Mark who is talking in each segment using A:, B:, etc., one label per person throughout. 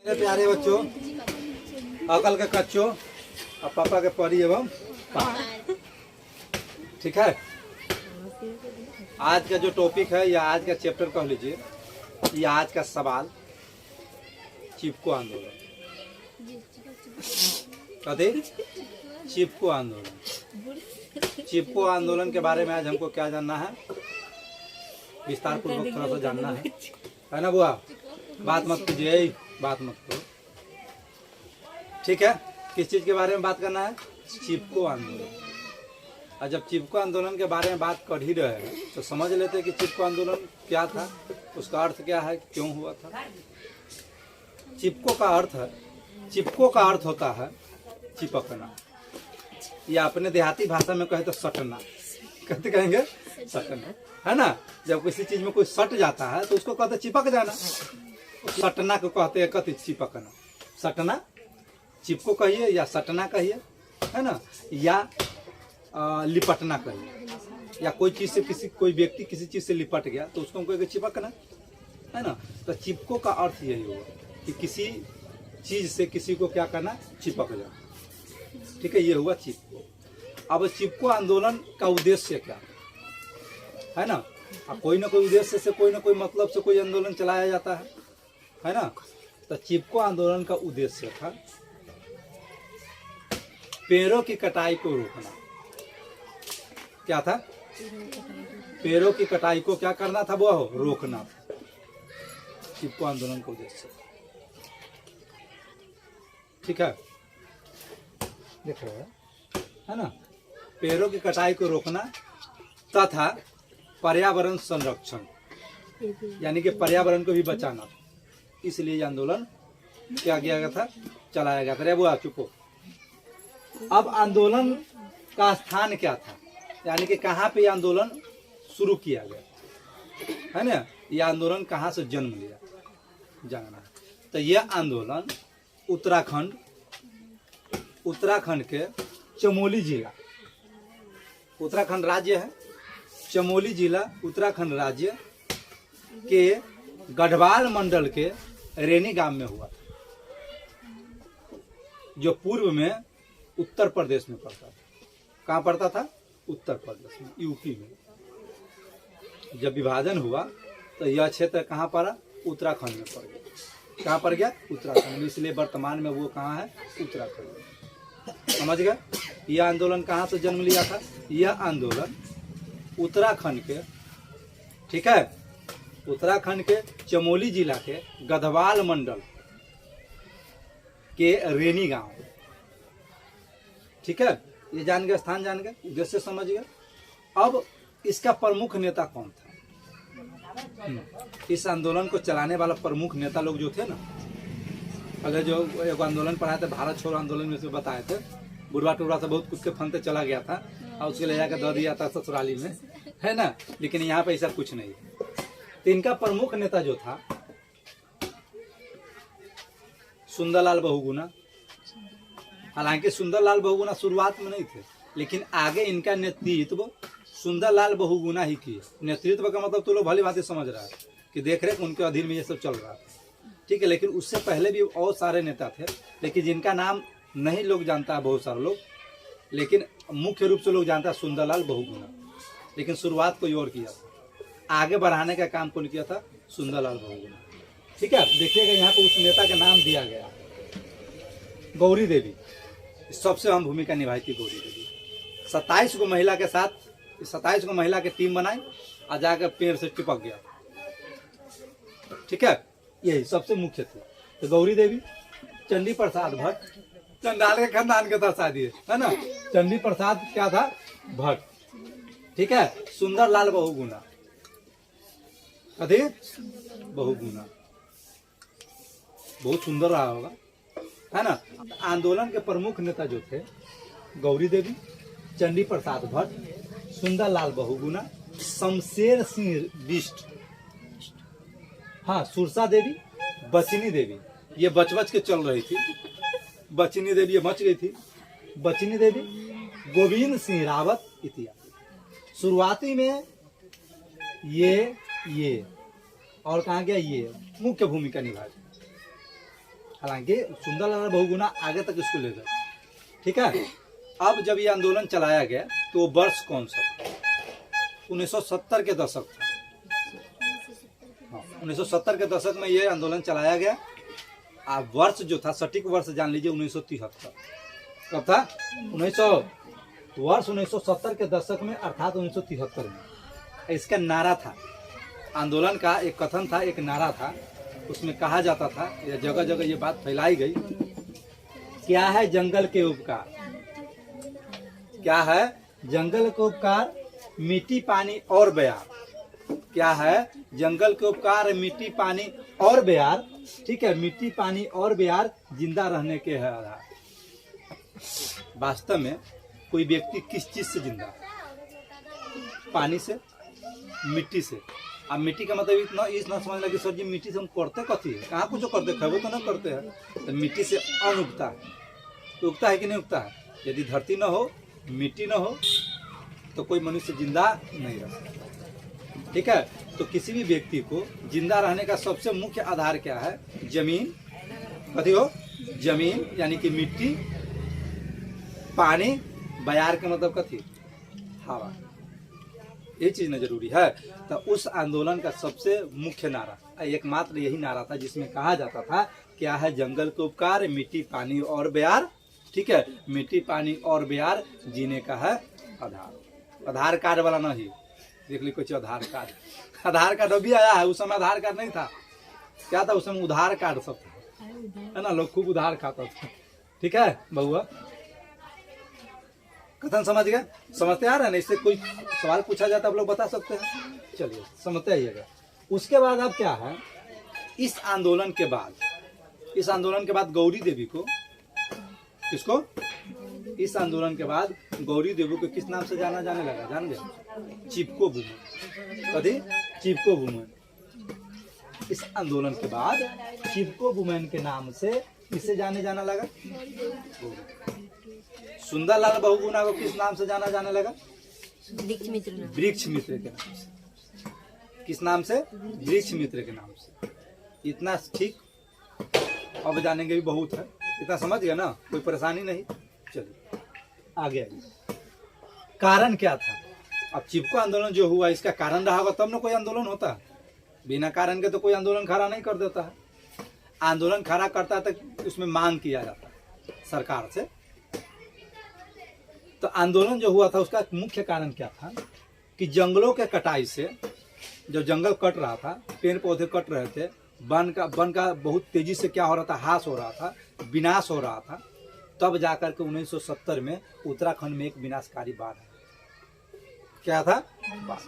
A: मेरे प्यारे बच्चों, अकल के कच्चों और पापा के परी एवं पापा, ठीक है। आज का जो टॉपिक है या आज का चैप्टर कह लीजिए, ये आज का सवाल चिपको आंदोलन। कभी चिपको आंदोलन, चिपको आंदोलन के बारे में आज हमको क्या जानना है, विस्तार पूर्वक थोड़ा सा जानना है ना बुआ। बात मत कीजिए, बात मत करो, ठीक है। किस चीज के बारे में बात करना है, चिपको आंदोलन। और जब चिपको आंदोलन के बारे में बात कर ही रहे हैं तो समझ लेते हैं कि चिपको आंदोलन क्या था, उसका अर्थ क्या है, क्यों हुआ था। चिपको का अर्थ है, चिपको का अर्थ होता है चिपकना, या अपने देहाती भाषा में कहे तो सटना, कहते कहेंगे सटना, है ना। जब किसी चीज में कोई सट जाता है तो उसको कहते चिपक जाना, सटना को कहते हैं कति चिपकना। सटना चिपको कहिए या सटना कहिए, है ना, या लिपटना कहिए, या कोई चीज से कोई व्यक्ति किसी चीज से लिपट गया तो उसको कहेंगे चिपकना, है ना। तो चिपको का अर्थ यही होगा कि किसी चीज से किसी को क्या करना, चिपक जाना, ठीक है। ये हुआ चिपको। अब चिपको आंदोलन का उद्देश्य क्या है ना, कोई ना कोई उद्देश्य से, कोई ना कोई मतलब से कोई आंदोलन चलाया जाता है ना। तो चिपको आंदोलन का उद्देश्य था पेड़ों की कटाई को रोकना। क्या था, पेड़ों की कटाई को क्या करना था, वो रोकना था चिपको आंदोलन का उद्देश्य, ठीक है। देख रहे हैं, है ना, पेड़ों की कटाई को रोकना तथा पर्यावरण संरक्षण, यानी कि पर्यावरण को भी बचाना, इसलिए ये आंदोलन क्या किया गया था, चलाया गया था। रे बुआ चुपो। अब आंदोलन का स्थान क्या था, यानी कि कहाँ पे आंदोलन शुरू किया गया, है ना। यह आंदोलन कहाँ से जन्म लिया, जानना है। तो यह आंदोलन उत्तराखंड के चमोली जिला, उत्तराखंड राज्य है, चमोली जिला उत्तराखंड राज्य के गढ़वाल मंडल के रेनी गांव में हुआ था, जो पूर्व में उत्तर प्रदेश में पड़ता था। कहाँ पड़ता था, उत्तर प्रदेश में, यूपी में। जब विभाजन हुआ तो यह क्षेत्र कहाँ पड़ा, उत्तराखंड में पड़ गया। कहाँ पड़ गया, उत्तराखंड में, इसलिए वर्तमान में वो कहाँ है, उत्तराखंड में। समझ गए। यह आंदोलन कहाँ से जन्म लिया था, यह आंदोलन उत्तराखंड के, ठीक है, उत्तराखंड के चमोली जिला के गढ़वाल मंडल के रेनी गांव, ठीक है। ये जान गए, स्थान जान गए, उद्देश्य समझ गए। अब इसका प्रमुख नेता कौन था, इस आंदोलन को चलाने वाला प्रमुख नेता लोग जो थे ना, अगर जो एक आंदोलन पढ़ाए थे, भारत छोड़ो आंदोलन में से बताए थे, बुढ़वा टुरवा से बहुत कुछ के फंते चला गया था और उसके ले जाकर दे दिया था ससुराली में, है ना। लेकिन यहाँ पे ऐसा कुछ नहीं। तो इनका प्रमुख नेता जो था सुंदरलाल बहुगुणा। हालांकि सुंदरलाल बहुगुणा शुरुआत में नहीं थे, लेकिन आगे इनका नेतृत्व सुंदरलाल बहुगुणा ही किए। नेतृत्व का मतलब तो लोग भली भांति समझ रहा है कि देख रेख उनके अधीन में ये सब चल रहा है, ठीक है। लेकिन उससे पहले भी और सारे नेता थे, लेकिन जिनका नाम नहीं लोग जानता है, बहुत सारे लोग, लेकिन मुख्य रूप से लोग जानता है सुंदरलाल बहुगुणा। लेकिन शुरुआत कोई और किया था, आगे बढ़ाने का काम कौन किया था, सुंदरलाल बहुगुणा, ठीक है। देखिएगा यहाँ पे उस नेता का नाम दिया गया गौरी देवी, सबसे अहम भूमिका निभाई थी गौरी देवी। 27 को महिला के साथ, 27 को महिला के टीम बनाई और जाकर पेड़ से चिपक गया, ठीक है। यही सबसे मुख्य थे। तो गौरी देवी, चंडी प्रसाद भट्ट, चंडाल के खानदान के था शादी, है ना। चंडी प्रसाद क्या था, भट्ट, ठीक है। सुंदरलाल बहुगुणा, अधिक बहुगुणा, बहुत सुंदर रहा होगा, है ना। आंदोलन के प्रमुख नेता जो थे गौरी देवी, चंडी प्रसाद भट्ट, सुंदरलाल बहुगुणा, शमशेर सिंह बिष्ट, हाँ, सुरसा देवी, बचनी देवी। ये बच के चल रही थी, बचनी देवी ये बच गई थी, बचनी देवी, गोविंद सिंह रावत इत्यादि। शुरुआती में ये और कहा गया, ये मुख्य भूमिका निभाई, हालांकि सुंदरलाल बहुगुणा आगे तक इसको ले गए। ठीक है, अब जब ये आंदोलन चलाया गया तो वर्ष कौन सा? 1970 के दशक था। 1970 के दशक में ये आंदोलन चलाया गया। अब वर्ष जो था, सटीक वर्ष जान लीजिए, 1973। कब था? 1970 के दशक में, अर्थात 1973 में। इसका नारा था, आंदोलन का एक कथन था, एक नारा था। उसमें कहा जाता था, या जगह जगह ये बात फैलाई गई, क्या है जंगल के उपकार? क्या है जंगल के उपकार? मिट्टी पानी और बयार। क्या है जंगल के उपकार? मिट्टी पानी और बयार। ठीक है, मिट्टी पानी और बयार जिंदा रहने के है आधार। वास्तव में कोई व्यक्ति किस चीज से जिंदा? पानी से, मिट्टी से। अब मिट्टी का मतलब इतना ना समझ लगे सर जी मिट्टी से हम करते कथी है? कहाँ कुछ करते, खेबो तो ना करते हैं। तो मिट्टी से अन्न उगता है, तो उगता है कि नहीं उगता है? यदि धरती न हो, मिट्टी न हो, तो कोई मनुष्य जिंदा नहीं रह सकता। ठीक है, तो किसी भी व्यक्ति को जिंदा रहने का सबसे मुख्य आधार क्या है? जमीन। कथी हो? जमीन, यानी कि मिट्टी, पानी, बयार के मतलब कथी? हवा। ये चीज न जरूरी है। तो उस आंदोलन का सबसे मुख्य नारा, एकमात्र यही नारा था, जिसमें कहा जाता था क्या है जंगल के उपकार? मिट्टी पानी और बयार। ठीक है, मिट्टी पानी और बयार जीने का है आधार। आधार कार्ड वाला नहीं, देख ली कुछ आधार कार्ड। आधार कार्ड अभी आया है, उस समय आधार कार्ड नहीं था। क्या था उस समय? उधार कार्ड सब था, है ना, लोग खूब उधार खाता था। ठीक है बहुआ, कथन समझ गए? समझते आ रहे हैं? इससे कोई सवाल पूछा जाता आप लोग बता सकते हैं। चलिए समझते आइएगा। उसके बाद अब क्या है, इस आंदोलन के बाद गौरी देवी को, किसको? इस आंदोलन के बाद गौरी देवी को किस नाम से जाना जाने लगा? जान गए? चिपको वुमेन। कभी चिपको वुमेन। इस आंदोलन के बाद चिपको वुमेन के नाम से किससे जाने जाना लगा? सुंदरलाल बहुगुणा को किस नाम से जाना जाने लगा? वृक्ष मित्र के नाम से। किस नाम से? वृक्ष मित्र के नाम से। इतना ठीक, अब जानेंगे भी बहुत है। इतना समझ गया ना, कोई परेशानी नहीं। चलिए आगे आइए। कारण क्या था? अब चिपको आंदोलन जो हुआ, इसका कारण रहा होगा तब ना कोई आंदोलन होता है। बिना कारण के तो कोई आंदोलन खड़ा नहीं कर देता है। आंदोलन खड़ा करता है तो उसमें मांग किया जाता है सरकार से। तो आंदोलन जो हुआ था उसका मुख्य कारण क्या था कि जंगलों के कटाई से, जब जंगल कट रहा था, पेड़ पौधे कट रहे थे, वन का बहुत तेजी से क्या हो रहा था? ह्रास हो रहा था, विनाश हो रहा था। तब जाकर के 1970 में उत्तराखंड में एक विनाशकारी बाढ़ है। क्या था? बाढ़।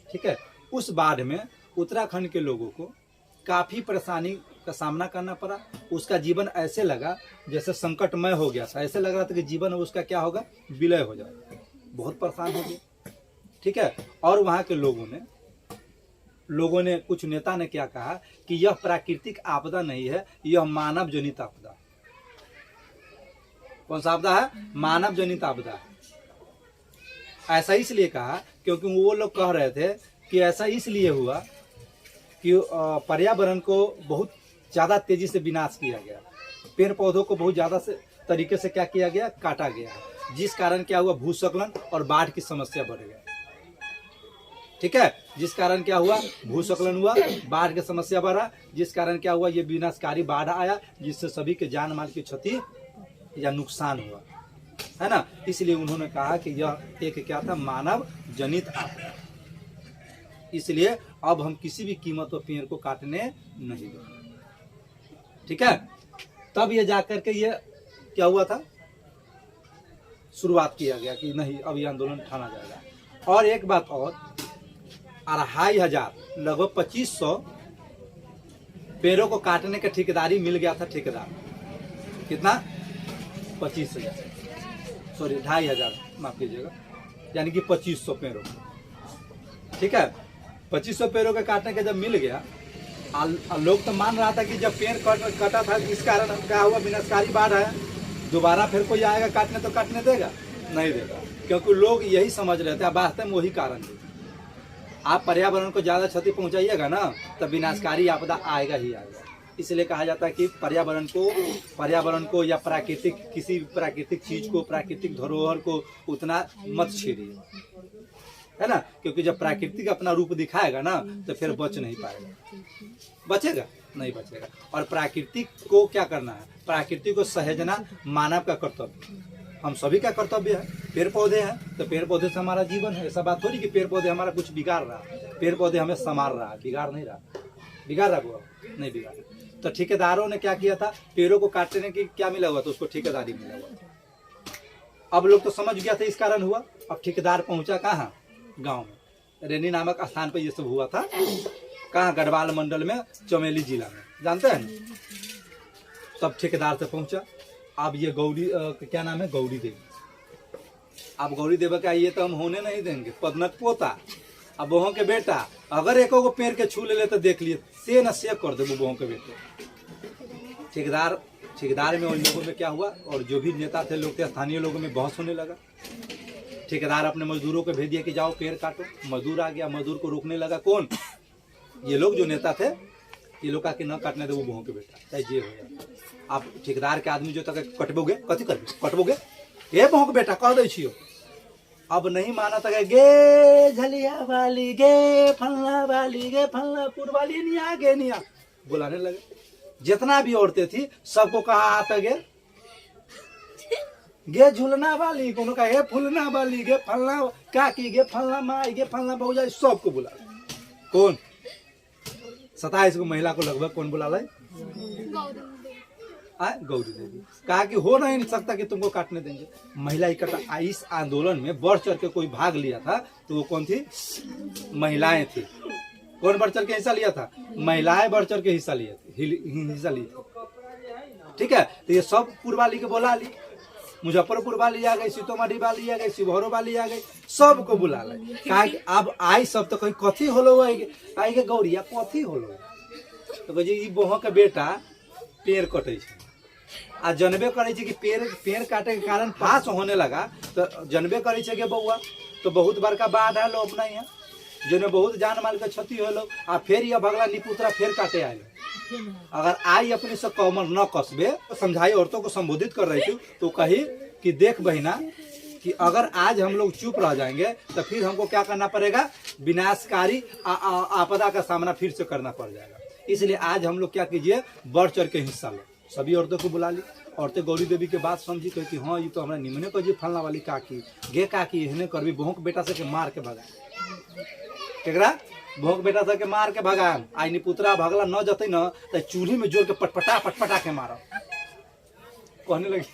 A: ठीक है, उस बाढ़ में उत्तराखंड के लोगों को काफी परेशानी का सामना करना पड़ा। उसका जीवन ऐसे लगा जैसे संकटमय हो गया था। ऐसे लग रहा था कि जीवन उसका क्या होगा? विलय हो जाएगा। बहुत परेशान हो गए। ठीक है, और वहां के लोगों ने कुछ नेता ने क्या कहा कि यह प्राकृतिक आपदा नहीं है, यह मानव जनित आपदा है। कौन सा आपदा है? मानव जनित आपदा है। ऐसा इसलिए कहा क्योंकि वो लोग कह रहे थे कि ऐसा इसलिए हुआ कि पर्यावरण को बहुत ज्यादा तेजी से विनाश किया गया, पेड़ पौधों को बहुत ज्यादा से तरीके से क्या किया गया? काटा गया, जिस कारण क्या हुआ? भूस्खलन और बाढ़ की समस्या बढ़ गई। ठीक है, जिस कारण क्या हुआ? भूस्खलन हुआ, बाढ़ की समस्या बढ़ा, जिस कारण क्या हुआ? ये विनाशकारी बाढ़ आया, जिससे सभी के जान माल की क्षति या नुकसान हुआ, है ना। इसलिए उन्होंने कहा कि यह एक क्या था? मानव जनित आपदा। इसलिए अब हम किसी भी कीमत पर पेड़ को काटने नहीं देंगे। ठीक है, तब ये जाकर के ये क्या हुआ था? शुरुआत किया गया कि नहीं, अब ये आंदोलन ठाना जाएगा। और एक बात और, 2500 लगभग 2500 पेड़ों को काटने का ठेकेदारी मिल गया था। ठेकेदार कितना? 25,000, सॉरी 2500, माफ कीजिएगा, यानी कि 2500 पेड़ों। ठीक है, 2500 पेड़ों के काटने के जब मिल गया, लोग तो मान रहा था कि जब पेड़ कटा था इस कारण क्या हुआ? विनाशकारी बाढ़ है, दोबारा फिर कोई आएगा काटने तो काटने देगा? नहीं देगा, क्योंकि लोग यही समझ रहे थे। वास्तव में वही कारण है। आप पर्यावरण को ज्यादा क्षति पहुंचाइएगा ना, तब विनाशकारी आपदा आएगा ही आएगा। इसलिए कहा जाता है कि पर्यावरण को या प्राकृतिक किसी भी प्राकृतिक चीज को, प्राकृतिक धरोहर को उतना मत छेड़िए, है ना, क्योंकि जब प्राकृतिक अपना रूप दिखाएगा ना तो फिर बच नहीं पाएगा, बचेगा नहीं बचेगा। और प्राकृतिक को क्या करना है, प्राकृतिक को सहेजना मानव का कर्तव्य, हम सभी का कर्तव्य है। पेड़ पौधे हैं तो पेड़ पौधे से हमारा जीवन है, ऐसा बात थोड़ी कि पेड़ पौधे हमारा कुछ बिगाड़ रहा है, पेड़ पौधे हमें संभाल रहा है, बिगाड़ नहीं रहा, बिगाड़ रहा हुआ नहीं बिगाड़। तो ठेकेदारों ने क्या किया था, पेड़ों को काटने की क्या मिला हुआ, तो उसको ठेकेदारी मिला हुआ। अब लोग तो समझ गया था, इस कारण हुआ। अब ठेकेदार पहुंचा कहाँ, गांव में, रेनी नामक स्थान पर ये सब हुआ था, कहाँ, गढ़वाल मंडल में, चमेली जिला में, जानते हैं ना। तब ठेकेदार से पहुंचा। अब ये गौरी क्या नाम है, गौरी देवी। अब गौरी देवी का ये तो हम होने नहीं देंगे, पदनक पोता, अब बहू के बेटा, अगर एको को पेड़ के छू ले तो देख लिए से न से कर दे बहू के बेटे। ठेकेदार में और लोगों में क्या हुआ, और जो भी नेता थे लोग थे, स्थानीय लोगों में बहस होने लगा। ठेकेदार अपने मजदूरों को भेज दिया कि जाओ पेड़ काटो। मजदूर आ गया, मजदूर को रोकने लगा कौन, ये लोग जो नेता थे, ये लोग का कि न काटने दे वो बहू के बेटा, चाहे जे हो जाए। आप ठेकेदार के आदमी जो तक कटबोगे, कथी करबे, कटबोगे, हे बहू के बेटा कह दै छियो। अब नहीं माना तक, गे झलिया वाली, गे फलना वाली, गे फलनापुर वाली, निया गे निया बुलाने लगे। जितना भी औरतें थी सबको कहा आता गे झुलना वाली, कोनो का हे फुलना वाली, गे फलना काकी, गे फलना माई, गे फलना भौजाई, सबको बुला। कौन 27 को महिला को लगभग कौन बुला लाई, गौरी देवी। कहा कि हो नहीं सकता कि तुमको काटने देंगे। महिला इकट्ठा। इस आंदोलन में बढ़ चढ़ के कोई भाग लिया था तो वो कौन थी, महिलाएं थी। कौन बढ़ चढ़ के हिस्सा लिया था, महिलाएं बढ़ चढ़ के हिस्सा ली थी। ठीक है, तो ये सब पूर्वाली के बोला ली, मुजफ्फरपुर वाली आ गई, सीतोमढ़ी वाली आ गई, शिवहर वाली आ गई, सबको बुला ली। कहा कि अब आई सब तो कहीं कथी होलो, आई के गौरिया कथी होलो, तो कहे बहू के बेटा पेड़ कटे, आ जनबे करे कि पेड़ काटे के कारण पास होने लगा, तो जनबे करे कि बउआ तो बहुत बड़का बाढ़ आलो अपना यहाँ, जिनमें बहुत जान माल के क्षति होलो, आ फिर यह भगला निपुत्रा फिर काटे आए। अगर आई अपने से कमर न कसबे, समझाई, औरतों को संबोधित कर रही थी, तो कही कि देख बहिना कि अगर आज हम लोग चुप रह जाएंगे तो फिर हमको क्या करना पड़ेगा, विनाशकारी आपदा का सामना फिर से करना पड़ जाएगा। इसलिए आज हम लोग क्या कीजिए, बढ़ चढ़ के हिस्सा लो। सभी औरतों को बुला ली। औरतें गौरी देवी के बात समझी, कही कि हाँ ये तो हमारा निमने को जी फलना वाली काकी, गे काकी इन्हें करबी, बहू के बेटा से के मार के भगा, केकरा बहू के बेटा से के मार के भगा। आई निपुत्रा भगला न जते न तो चूल्ही में जोर के पटपटा के मारा, कहने लगी,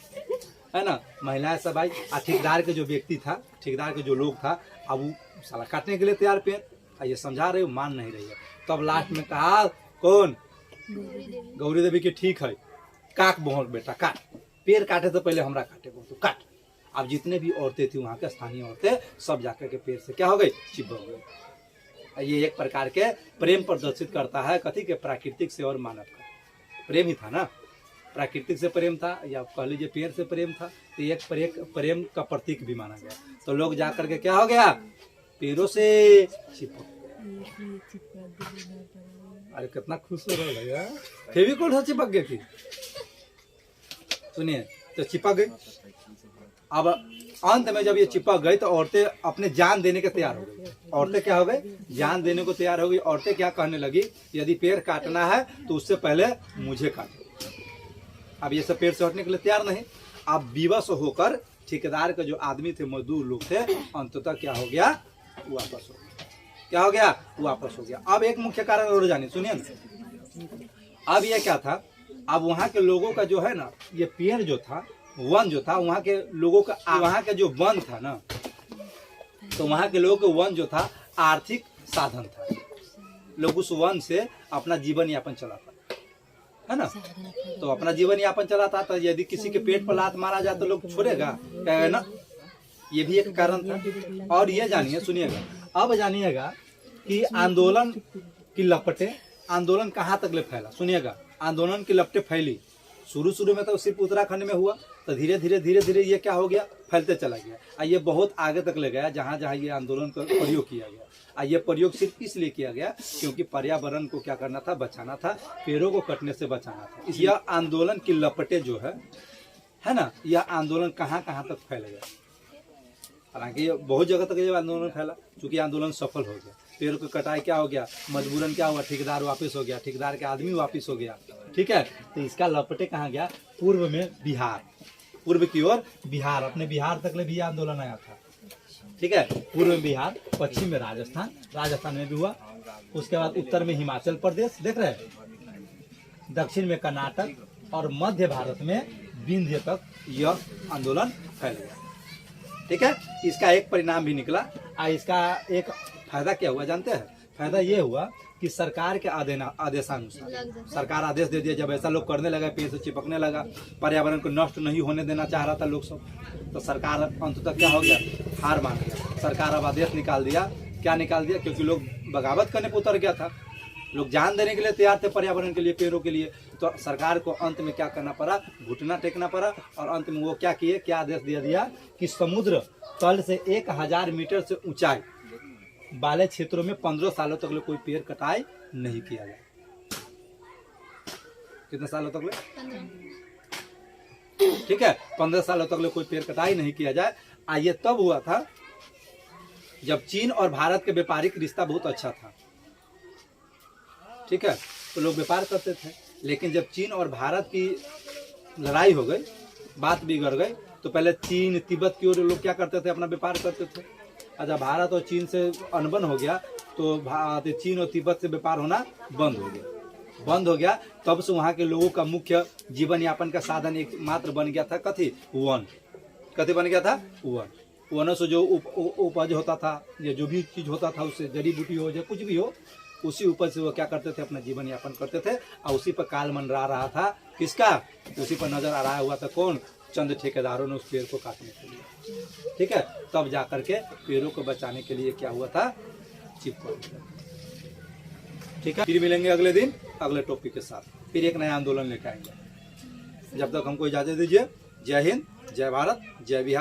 A: है ना। महिलाएं सब आई। ठेकेदार के जो व्यक्ति था, ठेकेदार के जो लोग था, अब वो साला काटने के लिए तैयार पेड़, ये समझा रहे हो, मान नहीं रही है। तब लास्ट में कहा कौन, गौरी देवी की ठीक है, काट बहू बेटा काट, पेड़ काटे तो पहले हमरा काटे तो काट। अब जितने भी औरतें थी वहां के स्थानीय औरतें सब जाकर के पेड़ से क्या हो गई, चिपक गई। ये एक प्रकार के प्रेम प्रदर्शित करता है, कथी के, प्राकृतिक से और मानव का प्रेम ही था ना, प्राकृतिक से प्रेम था या कह लीजिए पेड़ से प्रेम था, तो एक प्रेम का प्रतीक भी माना गया। तो लोग जाकर के क्या हो गया, पेड़ों से चिपक। अरे कितना खुश हो रहा है, फेविकोल से चिपक गई थी, सुनिए, तो चिपक गई। अब अंत में जब ये चिपक गई तो औरतें अपने जान देने के तैयार हो गई। औरतें क्या हो गई, जान देने को तैयार हो गई। औरतें क्या कहने लगी, यदि पेड़ काटना है तो उससे पहले मुझे काटो। अब ये सब पेड़ से हटने के लिए तैयार नहीं। अब विवश होकर ठेकेदार के जो आदमी थे, मजदूर लोग थे, अंततः क्या हो गया, वापस हो गया। क्या हो गया, वापस हो गया। अब एक मुख्य कारण और जानिए, सुनिए ना। अब ये क्या था, अब वहाँ के लोगों का जो है ना, ये पेड़ जो था, वन जो था, वहाँ के लोगों का, वहाँ के जो वन था ना, तो वहाँ के लोगों का वन जो था आर्थिक साधन था। लोग उस वन से अपना जीवन यापन चलाता है ना, तो अपना जीवन यापन चलाता था। यदि किसी के पेट पर लात मारा जाए तो लोग छोड़ेगा, कहेगा ना, ये भी एक कारण था। और ये जानिए, सुनिएगा, अब जानिएगा कि आंदोलन की लपटें, आंदोलन कहाँ तक ले फैला, सुनिएगा। आंदोलन की लपटें फैली शुरू शुरू में तो सिर्फ उत्तराखंड में हुआ, तो धीरे धीरे ये क्या हो गया, फैलते चला गया और ये बहुत आगे तक ले गया, जहाँ जहाँ ये आंदोलन का प्रयोग किया गया। और ये प्रयोग सिर्फ इसलिए किया गया क्योंकि पर्यावरण को क्या करना था, बचाना था, पेड़ों को कटने से बचाना था। यह आंदोलन की लपटे जो है ना, यह आंदोलन कहाँ कहाँ तक फैल गया। हालांकि ये बहुत जगह तक ये आंदोलन फैला, चूंकि आंदोलन सफल हो गया। पेड़ की कटाई क्या हो गया, मजबूरन क्या हुआ, ठेकेदार वापस हो गया, ठेकेदार के आदमी वापस हो गया, ठीक है। तो इसका लपटे कहाँ गया, पूर्व में बिहार, पूर्व की ओर बिहार, अपने बिहार तक ले भी आंदोलन आया था, ठीक है। पूर्व में बिहार, पश्चिम में राजस्थान, राजस्थान में भी हुआ, उसके बाद उत्तर में हिमाचल प्रदेश, देख रहे हैं, दक्षिण में कर्नाटक और मध्य भारत में विंध्य तक यह आंदोलन फैल गया, ठीक है। इसका एक परिणाम भी निकला। इसका एक फायदा क्या हुआ जानते हैं, फायदा ये हुआ कि सरकार के आदेशानुसार सरकार आदेश दे दिया, जब ऐसा लोग करने लगा, पेड़ से चिपकने लगा, पर्यावरण को नष्ट नहीं होने देना चाह रहा था लोग सब, तो सरकार अंततः क्या हो गया, हार मान गया। सरकार अब आदेश निकाल दिया, क्या निकाल दिया, क्योंकि लोग बगावत करने को उतर गया था, लोग जान देने के लिए तैयार थे पर्यावरण के लिए, पेड़ों के लिए। तो सरकार को अंत में क्या करना पड़ा, घुटना टेकना पड़ा, और अंत में वो क्या किए, क्या आदेश दिया कि समुद्र तल से 1000 मीटर से ऊंचाई वाले क्षेत्रों में 15 सालों तक कोई पेड़ कटाई नहीं किया जाए। कितने सालों तक ठीक है, 15 सालों तक कोई पेड़ कटाई नहीं किया जाए। ये तब हुआ था जब चीन और भारत के व्यापारिक रिश्ता बहुत अच्छा था, ठीक है, तो लोग व्यापार करते थे। लेकिन जब चीन और भारत की लड़ाई हो गई, बात बिगड़ गई, तो पहले चीन तिब्बत की ओर लोग क्या करते थे, अपना व्यापार करते थे। अच्छा, भारत और चीन से अनबन हो गया, तो चीन और तिब्बत से व्यापार होना बंद हो गया। तब से वहाँ के लोगों का मुख्य जीवन यापन का साधन एक मात्र बन गया था, वन। कथी बन गया था, वन। वनों से जो उपज होता था, या जो भी चीज होता था, उससे जड़ी बूटी हो या कुछ भी हो, उसी उपज से वो क्या करते थे, अपना जीवन यापन करते थे। और उसी पर काल मंडरा रहा था, किसका, उसी पर नजर आ रहा हुआ था, कौन, चंद ठेकेदारों ने उस पेड़ को काटने के लिए, ठीक है। तब जाकर के पेड़ों को बचाने के लिए क्या हुआ था, चिपको, ठीक है। फिर मिलेंगे अगले दिन अगले टॉपिक के साथ, फिर एक नया आंदोलन लेकर आएंगे। जब तक हमको इजाजत दीजिए। जय हिंद, जय भारत, जय बिहार।